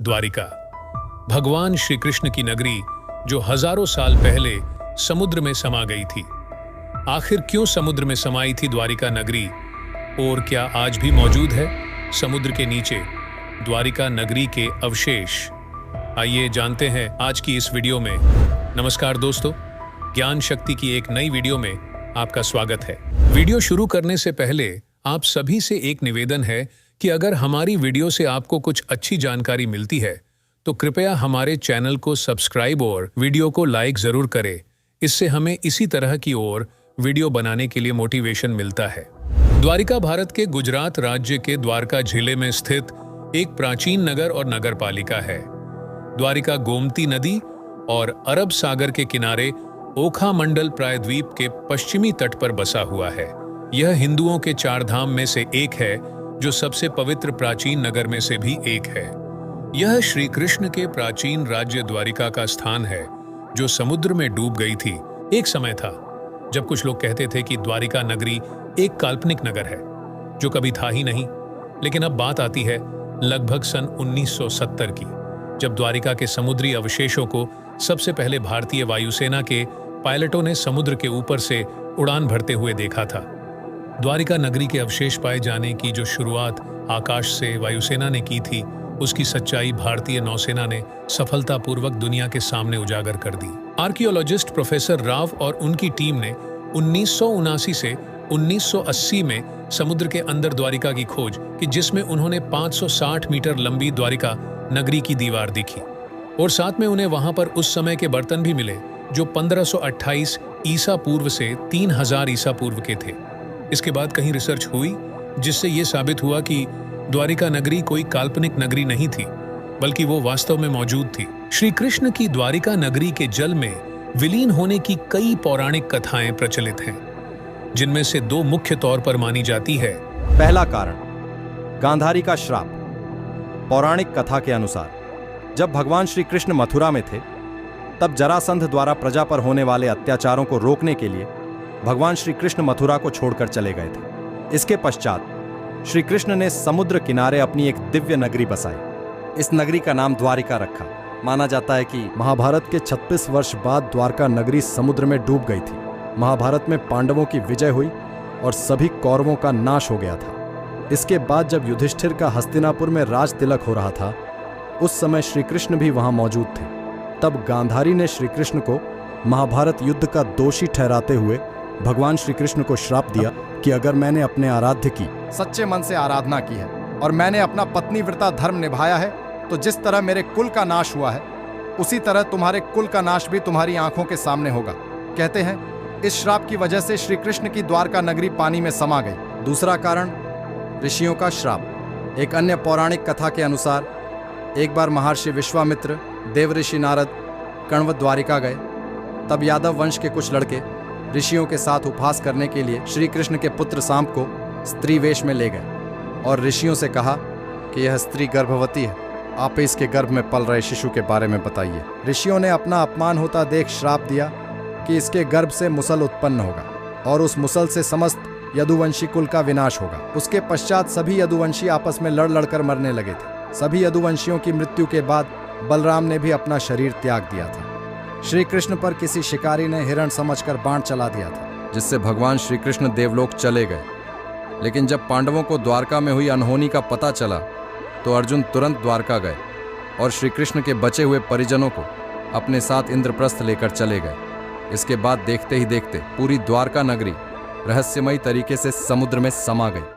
द्वारिका, भगवान श्री कृष्ण की नगरी जो हजारों साल पहले समुद्र में समा गई थी। आखिर क्यों समुद्र में समाई थी द्वारिका नगरी, और क्या आज भी मौजूद है समुद्र के नीचे द्वारिका नगरी के अवशेष? आइए जानते हैं आज की इस वीडियो में। नमस्कार दोस्तों, ज्ञान शक्ति की एक नई वीडियो में आपका स्वागत है। वीडियो शुरू करने से पहले आप सभी से एक निवेदन है कि अगर हमारी वीडियो से आपको कुछ अच्छी जानकारी मिलती है तो कृपया हमारे चैनल को सब्सक्राइब और वीडियो को लाइक जरूर करें। इससे हमें इसी तरह की और वीडियो बनाने के लिए मोटिवेशन मिलता है। द्वारिका भारत के गुजरात राज्य के द्वारका जिले में स्थित एक प्राचीन नगर और नगर पालिका है। द्वारिका गोमती नदी और अरब सागर के किनारे ओखा मंडल प्रायद्वीप के पश्चिमी तट पर बसा हुआ है। यह हिंदुओं के चार धाम में से एक है, जो सबसे पवित्र प्राचीन नगर में से भी एक है। यह श्री कृष्ण के प्राचीन राज्य द्वारिका का स्थान है, जो समुद्र में डूब गई थी। एक समय था जब कुछ लोग कहते थे कि द्वारिका नगरी एक काल्पनिक नगर है जो कभी था ही नहीं। लेकिन अब बात आती है लगभग सन 1970 की, जब द्वारिका के समुद्री अवशेषों को सबसे पहले भारतीय वायुसेना के पायलटों ने समुद्र के ऊपर से उड़ान भरते हुए देखा था। द्वारिका नगरी के अवशेष पाए जाने की जो शुरुआत आकाश से वायुसेना ने की थी, उसकी सच्चाई भारतीय नौसेना ने सफलतापूर्वक दुनिया के सामने उजागर कर दी। आर्कियोलॉजिस्ट प्रोफेसर राव और उनकी टीम ने 1979 से 1980 में समुद्र के अंदर द्वारिका की खोज की, जिसमें उन्होंने 560 मीटर लंबी द्वारिका नगरी की दीवार देखी और साथ में उन्हें वहां पर उस समय के बर्तन भी मिले जो 1528 ईसा पूर्व से 3000 ईसा पूर्व के थे। इसके बाद कहीं रिसर्च हुई जिससे यह साबित हुआ कि द्वारिका नगरी कोई काल्पनिक नगरी नहीं थी, बल्कि वो वास्तव में मौजूद थी। श्री कृष्ण की द्वारिका नगरी के जल में विलीन होने की कई पौराणिक कथाएं प्रचलित हैं, जिनमें से दो मुख्य तौर पर मानी जाती है। पहला कारण, गांधारी का श्राप। पौराणिक कथा के अनुसार जब भगवान श्री कृष्ण मथुरा में थे, तब जरासंध द्वारा प्रजा पर होने वाले अत्याचारों को रोकने के लिए भगवान श्री कृष्ण मथुरा को छोड़कर चले गए थे। इसके पश्चात श्री कृष्ण ने समुद्र किनारे अपनी एक दिव्य नगरी बसाई। इस नगरी का नाम द्वारिका रखा। माना जाता है कि महाभारत के 36 वर्ष बाद द्वारका नगरी समुद्र में डूब गई थी। महाभारत में पांडवों की विजय हुई और सभी कौरवों का नाश हो गया था। इसके बाद जब युधिष्ठिर का हस्तिनापुर में राज तिलक हो रहा था, उस समय श्री कृष्ण भी वहां मौजूद थे। तब गांधारी ने श्री कृष्ण को महाभारत युद्ध का दोषी ठहराते हुए भगवान श्री कृष्ण को श्राप दिया कि अगर मैंने अपने आराध्य की सच्चे मन से आराधना की है और मैंने अपना पत्नीव्रता धर्म निभाया है, तो जिस तरह मेरे कुल का नाश हुआ है, उसी तरह तुम्हारे कुल का नाश भी तुम्हारी आंखों के सामने होगा। कहते हैं इस श्राप की वजह से श्री कृष्ण की द्वारका नगरी पानी में समा गई। दूसरा कारण, ऋषियों का श्राप। एक अन्य पौराणिक कथा के अनुसार एक बार महर्षि विश्वामित्र, देवऋषि नारद, कण्व द्वारिका गए। तब यादव वंश के कुछ लड़के ऋषियों के साथ उपहास करने के लिए श्री कृष्ण के पुत्र सांब को स्त्री वेश में ले गए और ऋषियों से कहा कि यह स्त्री गर्भवती है, आप इसके गर्भ में पल रहे शिशु के बारे में बताइए। ऋषियों ने अपना अपमान होता देख श्राप दिया कि इसके गर्भ से मुसल उत्पन्न होगा और उस मुसल से समस्त यदुवंशी कुल का विनाश होगा। उसके पश्चात सभी यदुवंशी आपस में लड़ लड़कर मरने लगे थे। सभी यदुवंशियों की मृत्यु के बाद बलराम ने भी अपना शरीर त्याग दिया था। श्री कृष्ण पर किसी शिकारी ने हिरण समझकर बाण चला दिया था, जिससे भगवान श्री कृष्ण देवलोक चले गए। लेकिन जब पांडवों को द्वारका में हुई अनहोनी का पता चला, तो अर्जुन तुरंत द्वारका गए और श्री कृष्ण के बचे हुए परिजनों को अपने साथ इंद्रप्रस्थ लेकर चले गए। इसके बाद देखते ही देखते पूरी द्वारका नगरी रहस्यमयी तरीके से समुद्र में समा गई।